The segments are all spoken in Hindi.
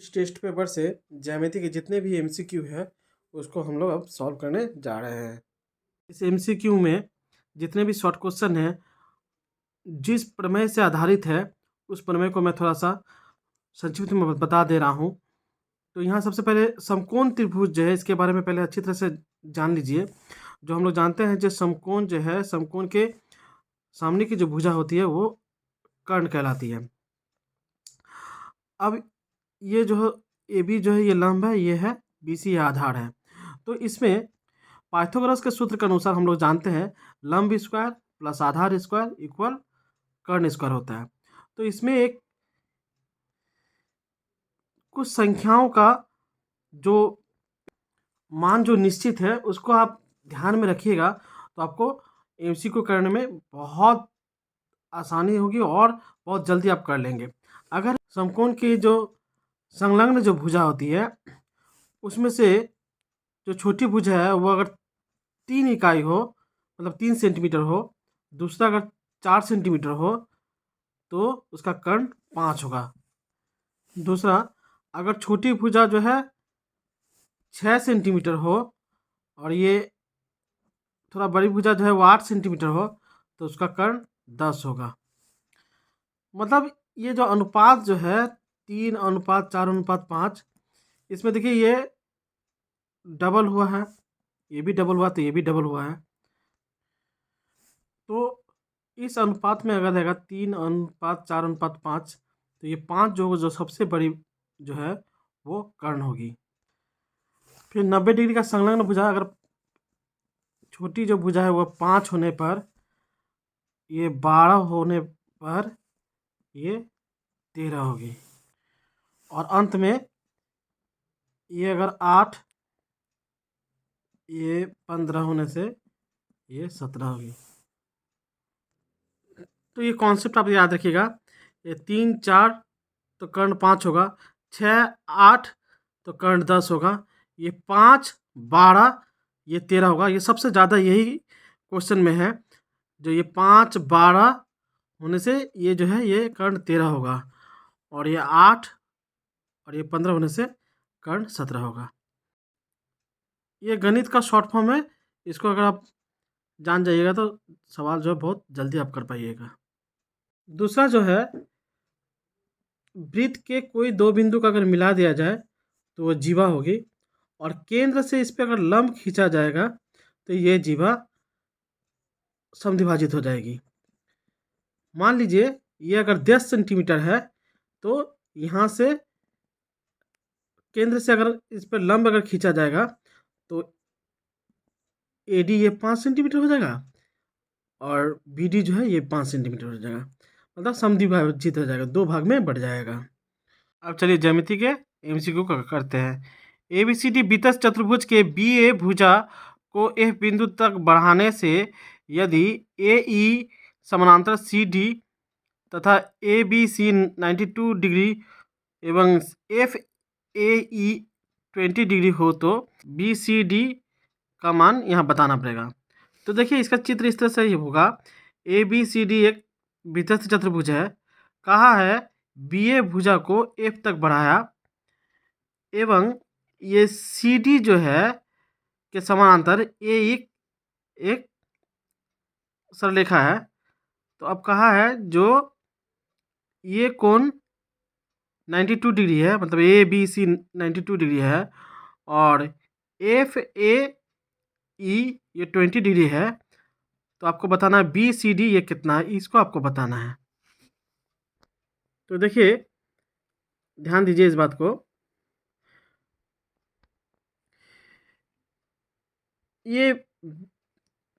इस टेस्ट पेपर से ज्यामिति के जितने भी एमसीक्यू है उसको हम लोग अब सॉल्व करने जा रहे हैं। इस एमसीक्यू में जितने भी शॉर्ट क्वेश्चन हैं जिस प्रमेय से आधारित है उस प्रमेय को मैं थोड़ा सा संक्षिप्त में बता दे रहा हूँ। तो यहाँ सबसे पहले समकोण त्रिभुज जो है इसके बारे में पहले अच्छी तरह से जान लीजिए। जो हम लोग जानते हैं जो समकोण जो है समकोण के सामने की जो भुजा होती है वो कर्ण कहलाती है। अब ये जो ए बी जो है ये लंब है, ये है बीसी आधार है। तो इसमें पाइथागोरस के सूत्र के अनुसार हम लोग जानते हैं लंब स्क्वायर प्लस आधार स्क्वायर इक्वल कर्ण स्क्वायर होता है। तो इसमें एक कुछ संख्याओं का जो मान जो निश्चित है उसको आप ध्यान में रखिएगा तो आपको एमसीक्यू करने में बहुत आसानी होगी और बहुत जल्दी आप कर लेंगे। अगर समकोण की जो संलग्न जो भुजा होती है उसमें से जो छोटी भुजा है वो अगर 3 इकाई हो मतलब 3 सेंटीमीटर हो, दूसरा अगर 4 सेंटीमीटर हो तो उसका कर्ण 5 होगा। दूसरा अगर छोटी भुजा जो है 6 सेंटीमीटर हो और ये थोड़ा बड़ी भुजा जो है वो 8 सेंटीमीटर हो तो उसका कर्ण 10 होगा। मतलब ये जो अनुपात जो है 3:4:5, इसमें देखिए ये डबल हुआ है, ये भी डबल हुआ तो ये भी डबल हुआ है। तो इस अनुपात में अगर रहेगा 3:4:5 तो ये 5 जो सबसे बड़ी जो है वो कर्ण होगी। फिर 90 डिग्री का संलग्न भुजा अगर छोटी जो भुजा है वो 5 होने पर, ये 12 होने पर ये 13 होगी और अंत में ये अगर 8 ये 15 होने से ये 17 होगी। तो ये कॉन्सेप्ट आप याद रखिएगा। ये 3 4 तो कर्ण 5 होगा, 6 8 तो कर्ण 10 होगा, ये 5 12 ये 13 होगा। ये सबसे ज़्यादा यही क्वेश्चन में है जो ये 5 12 होने से ये जो है ये कर्ण 13 होगा और ये 8 और ये 15 होने से कर्ण 17 होगा। ये गणित का शॉर्ट फॉर्म है, इसको अगर आप जान जाइएगा तो सवाल जो है बहुत जल्दी आप कर पाइएगा। दूसरा जो है वृत्त के कोई दो बिंदु का अगर मिला दिया जाए तो वो जीवा होगी और केंद्र से इस पर अगर लंब खींचा जाएगा तो ये जीवा समद्विभाजित हो जाएगी। मान लीजिए ये अगर 10 सेंटीमीटर है तो यहाँ से केंद्र से अगर इस पर लंब अगर खींचा जाएगा तो AD ये 5 सेंटीमीटर हो जाएगा और BD जो है ये 5 सेंटीमीटर हो जाएगा। मतलब समद्विभाजित हो जाएगा, 2 भाग में बढ़ जाएगा। अब चलिए ज्यामिति के MCQ करते हैं। ABCD बीतस चतुर्भुज के BA भुजा को F बिंदु तक बढ़ाने से यदि AE समानांतर CD तथा ABC 92 डिग्री एवं FAE 20 डिग्री हो तो BCD का मान यहाँ बताना पड़ेगा। तो देखिए इसका चित्र इस तरह से ही होगा। ABCD एक बीतस्थ चतुर्भुज है, कहा है BA भुजा को F तक बढ़ाया एवं ये CD जो है के समानांतर एक सरलेखा है। तो अब कहा है जो ये कोण 92 डिग्री है, मतलब ABC 92 डिग्री है और FAE ये 20 डिग्री है। तो आपको बताना है BCD ये कितना है, इसको आपको बताना है। तो देखिए ध्यान दीजिए इस बात को। ये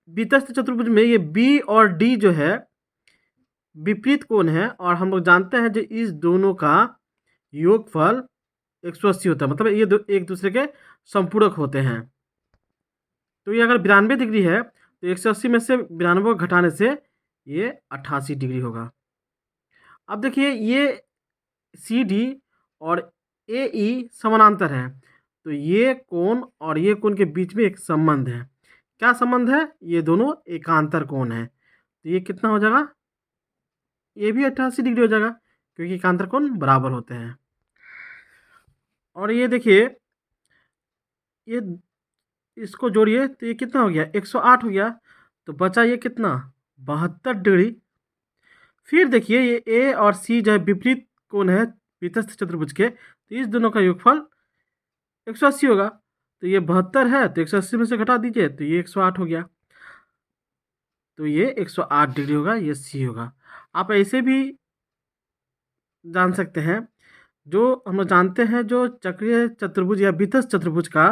बीतस्थ चतुर्भुज में ये B और D जो है विपरीत कोण है और हम लोग जानते हैं जो इस दोनों का योगफल 180 होता है, मतलब ये एक दूसरे के संपूरक होते हैं। तो ये अगर 92 डिग्री है तो 180 में से 92 घटाने से ये 88 डिग्री होगा। अब देखिए ये CD और AE समानांतर है तो ये कोण और ये कोण के बीच में एक संबंध है। क्या संबंध है? ये दोनों एकांतर कोण है। तो ये कितना हो जाएगा? ये भी 88 डिग्री हो जाएगा क्योंकि एकांतर कोण बराबर होते हैं। और ये देखिए, ये इसको जोड़िए तो ये कितना हो गया, 108 हो गया। तो बचा ये कितना, 72 डिग्री। फिर देखिए ये ए और सी जो है विपरीत कोण है वितस्त चतुर्भुज के, तो इस दोनों का योगफल 180 होगा। तो ये 72 है, तो 180 में से घटा दीजिए तो ये 108 हो गया। तो ये 108 डिग्री होगा, ये सी होगा। आप ऐसे भी जान सकते हैं, जो हम लोग जानते हैं जो चक्रीय चतुर्भुज या वितस्त चतुर्भुज का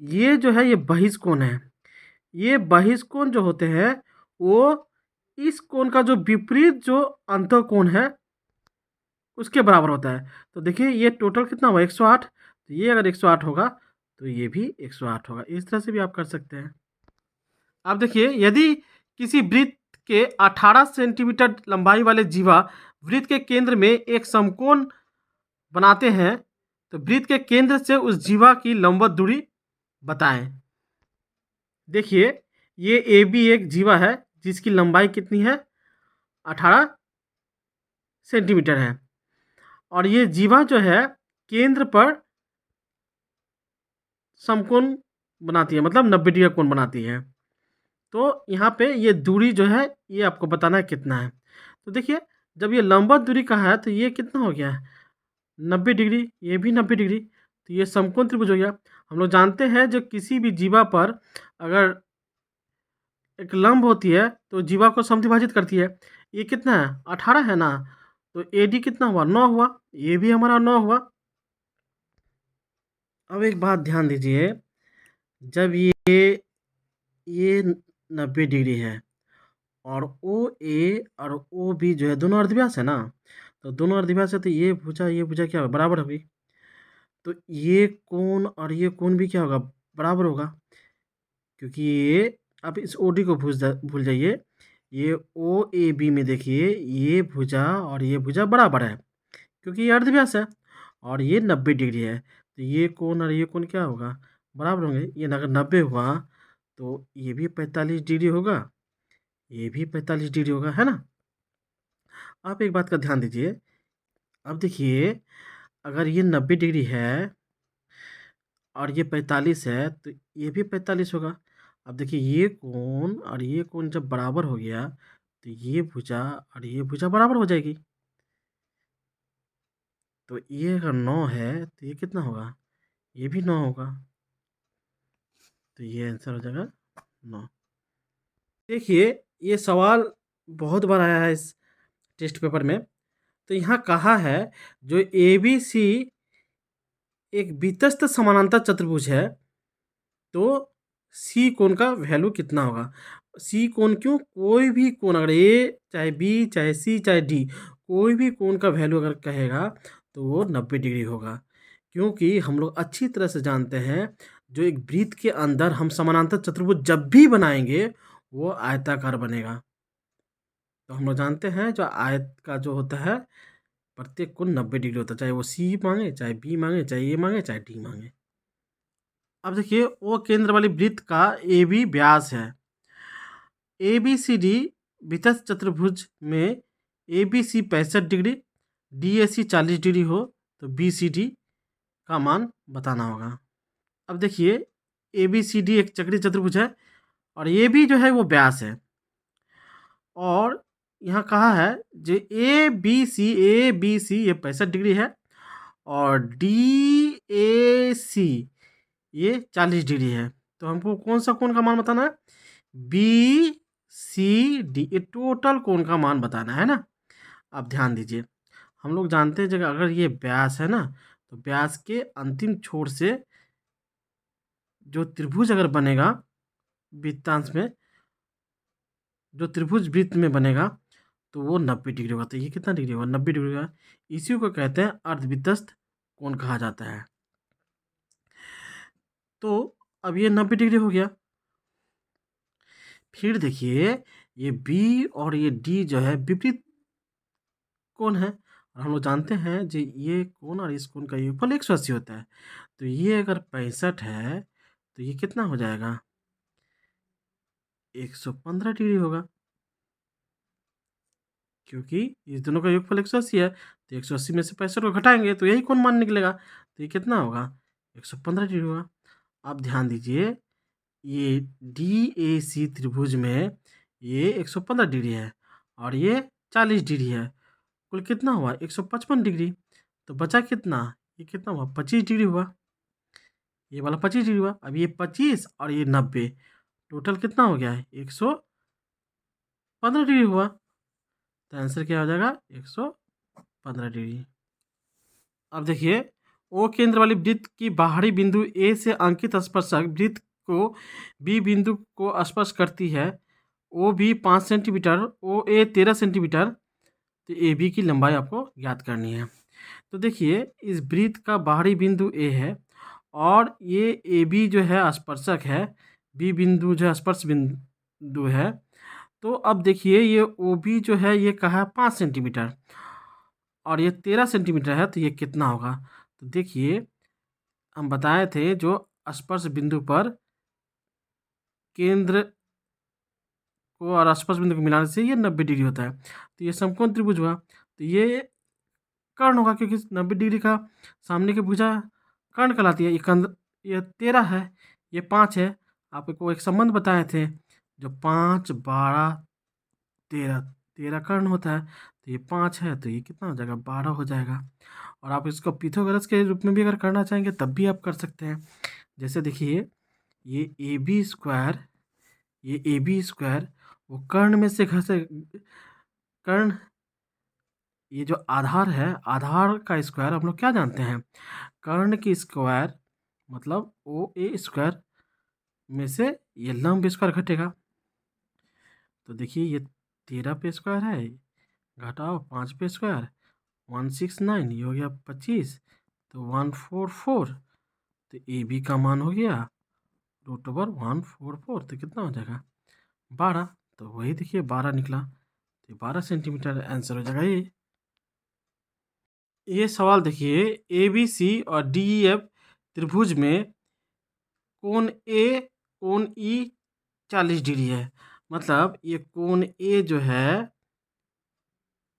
ये जो है ये बहिष्कोण है। ये बहिष्कोण जो होते हैं वो इस कोण का जो विपरीत जो अंतःकोण है उसके बराबर होता है। तो देखिए ये टोटल कितना हुआ, 108। तो ये अगर 108 होगा तो ये भी 108 होगा। इस तरह से भी आप कर सकते हैं। अब देखिए, यदि किसी वृत्त के 18 सेंटीमीटर लंबाई वाले जीवा वृत्त के केंद्र में एक समकोण बनाते हैं, तो वृत्त के केंद्र से उस जीवा की लंबवत दूरी बताएं। देखिए ये ए बी एक जीवा है जिसकी लंबाई कितनी है, 18 सेंटीमीटर है। और ये जीवा जो है केंद्र पर समकोण बनाती है, मतलब 90 डिग्री का कोण बनाती है। तो यहाँ पे ये दूरी जो है ये आपको बताना है कितना है। तो देखिए जब ये लंबवत दूरी का है तो ये कितना हो गया है, 90 डिग्री, ये भी 90 डिग्री। तो ये समकोण त्रिभुज हो गया। हम लोग जानते हैं जो किसी भी जीवा पर अगर एक लंब होती है तो जीवा को समद्विभाजित करती है। ये कितना है, 18 है ना। तो ए डी कितना हुआ, 9 हुआ। ये भी हमारा 9 हुआ। अब एक बात ध्यान दीजिए, जब ये 90 डिग्री है और ओ ए और ओ बी जो है दोनों अर्धव्यास है ना, तो दोनों अर्धव्यास है तो ये भुजा क्या होगा, बराबर होगी। तो ये कोण और ये कोण भी क्या होगा, बराबर होगा। क्योंकि ये, आप इस ओ डी को भूल जाइए। ये ओ ए बी में देखिए ये भुजा और ये भुजा बराबर है क्योंकि ये अर्धव्यास है और ये 90 डिग्री है। तो ये कोण और ये कोण क्या होगा, बराबर होंगे। ये अगर 90 हुआ तो ये भी 45 डिग्री होगा, ये भी 45 डिग्री होगा, है ना। आप एक बात का ध्यान दीजिए। अब देखिए अगर ये 90 डिग्री है और ये 45 है तो ये भी 45 होगा। अब देखिए ये कोण और ये कोण जब बराबर हो गया तो ये भुजा और ये भुजा बराबर हो जाएगी। तो ये अगर 9 है तो ये कितना होगा, ये भी 9 होगा। तो ये आंसर हो जाएगा 9। देखिए ये सवाल बहुत बार आया है इस टेस्ट पेपर में। तो यहाँ कहा है जो ए बी सी एक वितस्त समानांतर चतुर्भुज है तो सी कोण का वैल्यू कितना होगा। सी कोण क्यों, कोई भी कोण अगर ए चाहे बी चाहे सी चाहे डी, कोई भी कोण का वैल्यू अगर कहेगा तो वो 90 डिग्री होगा। क्योंकि हम लोग अच्छी तरह से जानते हैं जो एक वृत्त के अंदर हम समानांतर चतुर्भुज जब भी बनाएंगे वो आयताकार बनेगा। तो हम लोग जानते हैं जो आयत का जो होता है प्रत्येक कोण 90 डिग्री होता है, चाहे वो सी मांगे चाहे बी मांगे चाहे ए मांगे चाहे डी मांगे। अब देखिए वो केंद्र वाली वृत्त का ए बी व्यास है। ए बी सी डी वितस्त चतुर्भुज में A B C 65 degree, D A C 40 degree हो तो बी सी डी का मान बताना होगा। अब देखिए ए बी सी डी एक चक्रीय चतुर्भुज है और ये भी जो है वो व्यास है। और यहाँ कहा है जो ए बी सी ये 65 डिग्री है और डी ए सी ये 40 डिग्री है। तो हमको कौन सा कोण का मान बताना है, बी सी डी, ये टोटल कोण का मान बताना है ना। अब ध्यान दीजिए, हम लोग जानते हैं जगह अगर ये व्यास है ना तो व्यास के अंतिम छोर से जो त्रिभुज अगर बनेगा वृत्तांश में, जो त्रिभुज वृत्त में बनेगा तो वो 90 डिग्री होगा। तो ये कितना डिग्री होगा, 90 डिग्री होगा। इसी को कहते हैं अर्धवितस्त कोण कहा जाता है। तो अब ये 90 डिग्री हो गया। फिर देखिए ये बी और ये डी जो है विपरीत कोण है और हम लोग जानते हैं जो ये कोण और इस कोण का योगफल 180 होता है। तो ये अगर 65 है तो ये कितना हो जाएगा, 115 डिग्री होगा। क्योंकि इस दोनों का योगफल 180 है तो 180 में से 65 को घटाएंगे तो यही कोण मान निकलेगा। तो ये कितना होगा, 115 डिग्री होगा। अब ध्यान दीजिए, ये DAC त्रिभुज में ये 115 डिग्री है और ये 40 डिग्री है, कुल कितना हुआ, 155 डिग्री। तो बचा कितना, ये कितना हुआ, 25 डिग्री हुआ, ये वाला 25 डिग्री हुआ। अब ये 25 और ये 90, टोटल कितना हो गया है, 115 डिग्री हुआ। तो आंसर क्या हो जाएगा, 115 डिग्री। अब देखिए, ओ केंद्र वाली वृत्त की बाहरी बिंदु ए से अंकित स्पर्शक वृत्त को बी बिंदु को स्पर्श करती है। ओ बी 5 सेंटीमीटर, ओ ए 13 सेंटीमीटर। तो ए बी की लंबाई आपको ज्ञात करनी है। तो देखिए, इस वृत्त का बाहरी बिंदु ए है और ये ए बी जो है स्पर्शक है, बी बिंदु जो है स्पर्श बिंदु है। तो अब देखिए, ये ओ बी जो है ये कहा है 5 सेंटीमीटर और ये 13 सेंटीमीटर है, तो ये कितना होगा। तो देखिए, हम बताए थे जो स्पर्श बिंदु पर केंद्र को और स्पर्श बिंदु को मिलाने से ये 90 डिग्री होता है। तो ये समकोण त्रिभुज हुआ। तो ये कर्ण होगा, क्योंकि 90 डिग्री का सामने की भुजा कर्ण कहलाती है। ये 13 है, ये 5 है। आपको एक संबंध बताए थे, जो 5, 12, 13, 13 कर्ण होता है। तो ये 5 है, तो ये कितना हो जाएगा, 12 हो जाएगा। और आप इसको पिथागोरस के रूप में भी अगर करना चाहेंगे तब भी आप कर सकते हैं। जैसे देखिए, ये ए बी स्क्वायर, ये ए बी स्क्वायर वो कर्ण में से घसे कर्ण, ये जो आधार है, आधार का स्क्वायर हम लोग क्या जानते हैं, कर्ण की स्क्वायर मतलब ओ ए स्क्वायर में से ये लंब स्क्वायर घटेगा। तो देखिए, ये 13 पे स्क्वायर है, घटाओ 5 पे स्क्वायर, 169, ये हो गया 25, तो 144। तो ए बी का मान हो गया √144। तो कितना हो जाएगा, 12। तो वही देखिए 12 निकला, तो 12 सेंटीमीटर आंसर हो जाएगा ये सवाल देखिए, ए बी सी और डी ई एफ त्रिभुज में कोण ए कोण ई 40 डिग्री है। मतलब ये कोण ए जो है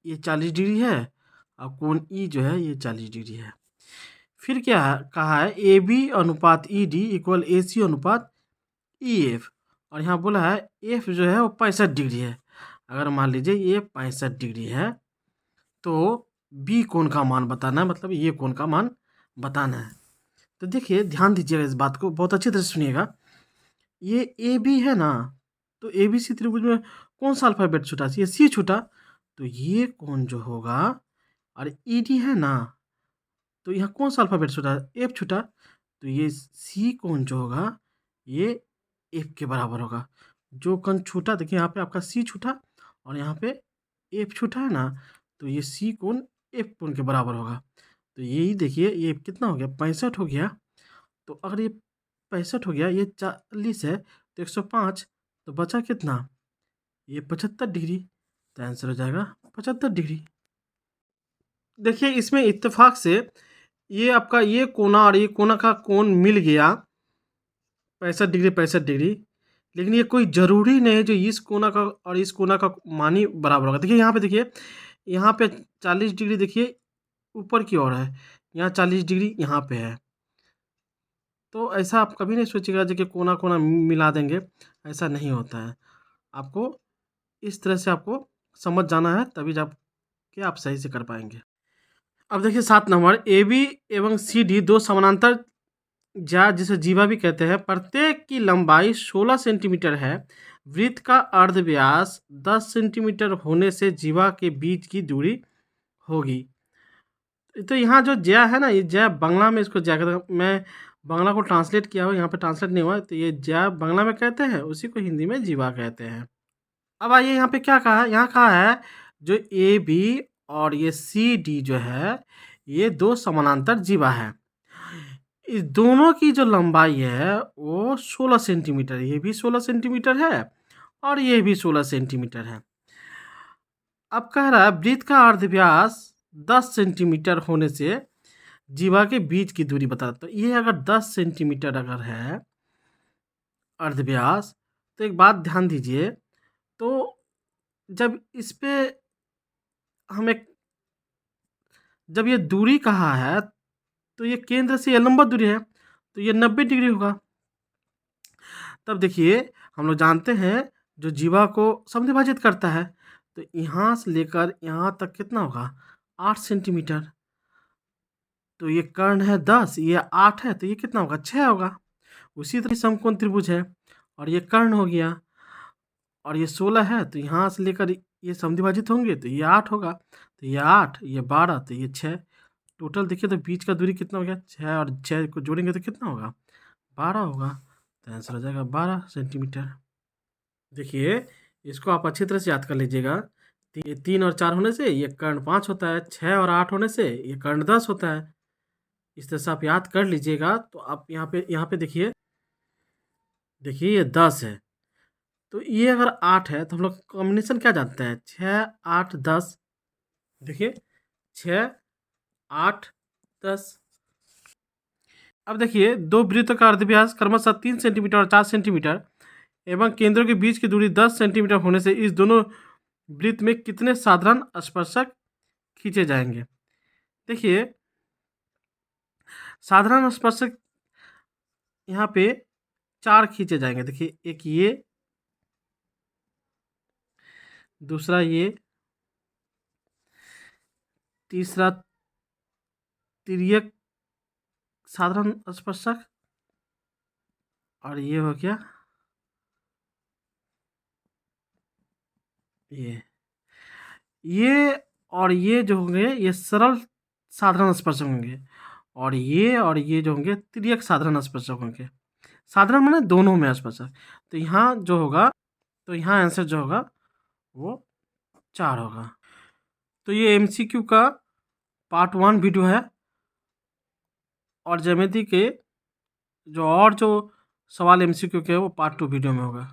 ये 40 डिग्री है और कोण ई जो है ये 40 डिग्री है। फिर क्या कहा है, ए बी अनुपात ई डी इक्वल ए सी अनुपात ई एफ। और यहाँ बोला है एफ जो है वो 65 डिग्री है। अगर मान लीजिए ये 65 डिग्री है, तो बी कोण का मान बताना है, मतलब ये कोण का मान बताना है। तो देखिए, ध्यान दीजिएगा, इस बात को बहुत अच्छी तरह से सुनिएगा। ये ए बी है ना, तो ए बी सी त्रिभुज में कौन सा अल्फाबेट छूटा, ये सी छूटा। तो ये कोण जो होगा, और ई डी है ना, तो यहाँ कौन सा अल्फाबेट छूटा, एफ छूटा। तो ये सी कोण जो होगा ये एफ के बराबर होगा। जो कोण छूटा, देखिए यहाँ पे आपका सी छूटा और यहाँ पे एफ छूटा है ना, तो ये सी कोण एफ कोण के बराबर होगा। तो यही देखिए, ये कितना हो गया, 65 हो गया। तो अगर ये 65 हो गया, ये 40 है, तो 105, तो बचा कितना, ये 75 डिग्री। तो आंसर हो जाएगा 75 डिग्री। देखिए, इसमें इत्तेफाक से ये आपका ये कोना और ये कोना का कोण मिल गया 65 डिग्री 65 डिग्री। लेकिन ये कोई ज़रूरी नहीं है जो इस कोना का और इस कोना का मान ही बराबर होगा। देखिए यहाँ पे, देखिए यहाँ पे 40 डिग्री देखिए ऊपर की ओर है, यहाँ 40 डिग्री यहाँ पे है। तो ऐसा आप कभी नहीं सोचिएगा जो कि कोना कोना मिला देंगे, ऐसा नहीं होता है। आपको इस तरह से आपको समझ जाना है, तभी जाके आप सही से कर पाएंगे। अब देखिए 7 नंबर, ए बी एवं सी डी दो समानांतर जिसे जीवा भी कहते हैं, प्रत्येक की लंबाई 16 सेंटीमीटर है। वृत्त का अर्ध व्यास 10 सेंटीमीटर होने से जीवा के बीच की दूरी होगी। तो यहाँ जो ज्या है ना, ये ज्या बांग्ला में इसको ज्या कहते हैं। मैं बांग्ला को ट्रांसलेट किया हुआ, यहाँ पे ट्रांसलेट नहीं हुआ। तो ये ज्या बांग्ला में कहते हैं, उसी को हिंदी में जीवा कहते हैं। अब आइए यहाँ पे क्या कहा है, यहाँ कहा है जो ए बी और ये सी डी जो है ये दो समानांतर जीवा है। इस दोनों की जो लंबाई है वो 16 सेंटीमीटर, ये भी 16 सेंटीमीटर है और ये भी 16 सेंटीमीटर है। अब कह रहा है वृत्त का अर्धव्यास 10 सेंटीमीटर होने से जीवा के बीच की दूरी बता। तो ये अगर 10 सेंटीमीटर अगर है अर्धव्यास, तो एक बात ध्यान दीजिए, तो जब इस पे हमें जब ये दूरी कहा है, तो ये केंद्र से ये लंबवत दूरी है, तो ये 90 डिग्री होगा। तब देखिए हम लोग जानते हैं जो जीवा को समद्विभाजित करता है, तो यहाँ से लेकर यहाँ तक कितना होगा 8 सेंटीमीटर। तो ये कर्ण है 10, ये 8 है, तो ये कितना होगा 6 होगा। उसी तरह समकोण त्रिभुज है और ये कर्ण हो गया और ये 16 है, तो यहाँ से लेकर ये समद्विभाजित होंगे तो ये 8 होगा, तो ये 8, ये 12, तो ये 6। टोटल देखिए तो बीच का दूरी कितना हो गया 6 और 6 को जोड़ेंगे तो कितना होगा 12 होगा। तो आंसर हो जाएगा 12 सेंटीमीटर। देखिए इसको आप अच्छी तरह से याद कर लीजिएगा। 3 और 4 होने से ये कर्ण 5 होता है, 6 और 8 होने से ये कर्ण 10 होता है। इस तरह से आप याद कर लीजिएगा। तो आप यहाँ पे देखिए ये 10 है, तो ये अगर 8 है तो हम लोग कॉम्बिनेशन क्या जानते हैं 6 8 10। देखिए 6 8 10। अब देखिए दो वृत्तों का अर्धव्यास क्रमशः 3 सेंटीमीटर और 4 सेंटीमीटर एवं केंद्रों के बीच की दूरी 10 सेंटीमीटर होने से इस दोनों वृत्त में कितने साधारण स्पर्शक खींचे जाएंगे। देखिए साधारण स्पर्शक यहाँ पे 4 खींचे जाएंगे। देखिए एक ये, दूसरा ये, तीसरा तिर्यक साधारण स्पर्शक और ये हो गया ये और ये जो होंगे ये सरल साधारण स्पर्शक होंगे और ये जो होंगे तिर्यक साधारण स्पर्शक होंगे। साधारण माने दोनों में स्पर्शक। तो यहाँ जो होगा, तो यहाँ आंसर जो होगा वो 4 होगा। तो ये MCQ का पार्ट 1 वीडियो है और ज्यामिति के जो सवाल MCQ के वो पार्ट 2 वीडियो में होगा।